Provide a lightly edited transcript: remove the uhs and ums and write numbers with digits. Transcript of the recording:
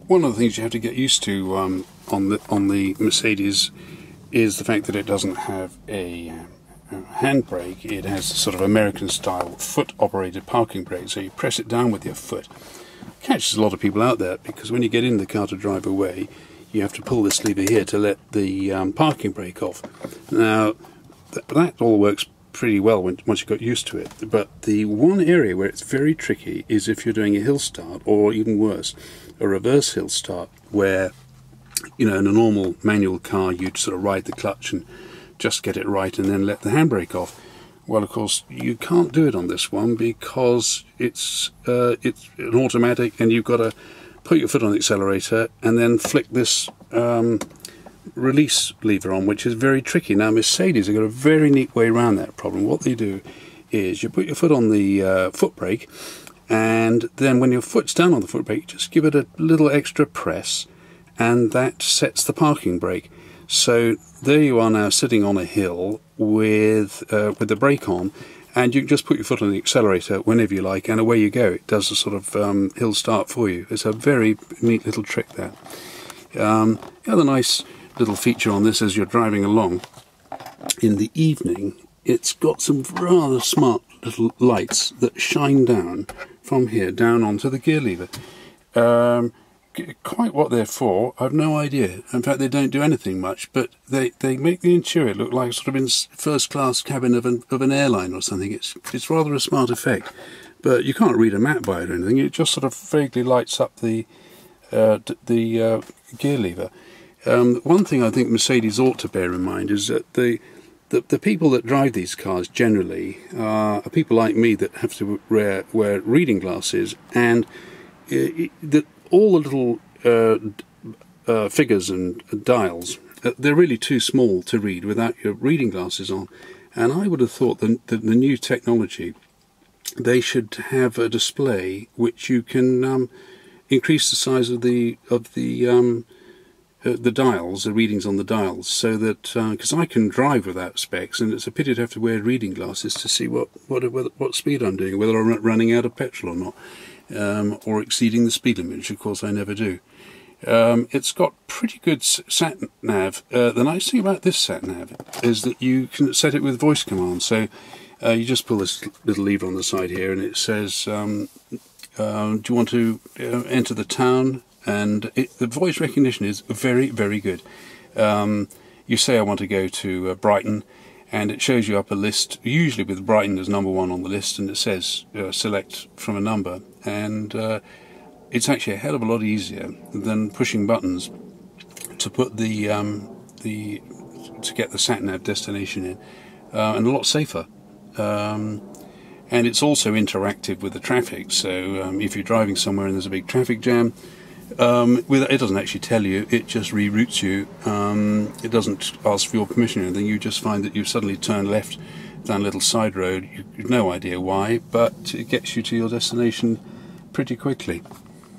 one of the things you have to get used to on the Mercedes is the fact that it doesn't have a handbrake. It has a sort of American-style foot-operated parking brake, so you press it down with your foot. It catches a lot of people out there, because when you get in the car to drive away, you have to pull this lever here to let the parking brake off. Now, that all works pretty well once you've got used to it, but the one area where it's very tricky is if you're doing a hill start, or even worse, a reverse hill start, where, you know, in a normal manual car you'd sort of ride the clutch and just get it right and then let the handbrake off. Well, of course, you can't do it on this one because it's an automatic, and you've got to put your foot on the accelerator and then flick this release lever on, which is very tricky. Now, Mercedes have got a very neat way around that problem. What they do is you put your foot on the foot brake, and then when your foot's down on the foot brake, just give it a little extra press, and that sets the parking brake. So there you are now, sitting on a hill with the brake on, and you can just put your foot on the accelerator whenever you like, and away you go. It does a sort of hill start for you. It's a very neat little trick there. The other nice little feature on this as you're driving along in the evening, it's got some rather smart little lights that shine down from here down onto the gear lever. Quite what they're for, I've no idea. In fact, they don't do anything much, but they make the interior look like sort of in first class cabin of an airline or something. It's rather a smart effect, but you can't read a map by it or anything. It just sort of vaguely lights up the gear lever. One thing I think Mercedes ought to bear in mind is that the people that drive these cars generally are people like me that have to wear reading glasses, and all the little figures and dials, they're really too small to read without your reading glasses on. And I would have thought that the new technology, they should have a display which you can increase the size of the dials, the readings on the dials, so that because I can drive without specs, and it's a pity to have to wear reading glasses to see what speed I'm doing, whether I'm running out of petrol or not. Or exceeding the speed limit, which of course I never do. It's got pretty good sat-nav. The nice thing about this sat-nav is that you can set it with voice command. So you just pull this little lever on the side here, and it says, do you want to enter the town? And the voice recognition is very, very good. You say I want to go to Brighton, and it shows you up a list, usually with Brighton as number 1 on the list, and it says select from a number, and it's actually a hell of a lot easier than pushing buttons to put to get the sat-nav destination in, and a lot safer. And it's also interactive with the traffic, so if you're driving somewhere and there's a big traffic jam, it doesn't actually tell you, it just reroutes you. It doesn't ask for your permission or anything. You just find that you've suddenly turned left down a little side road. You've no idea why, but it gets you to your destination pretty quickly.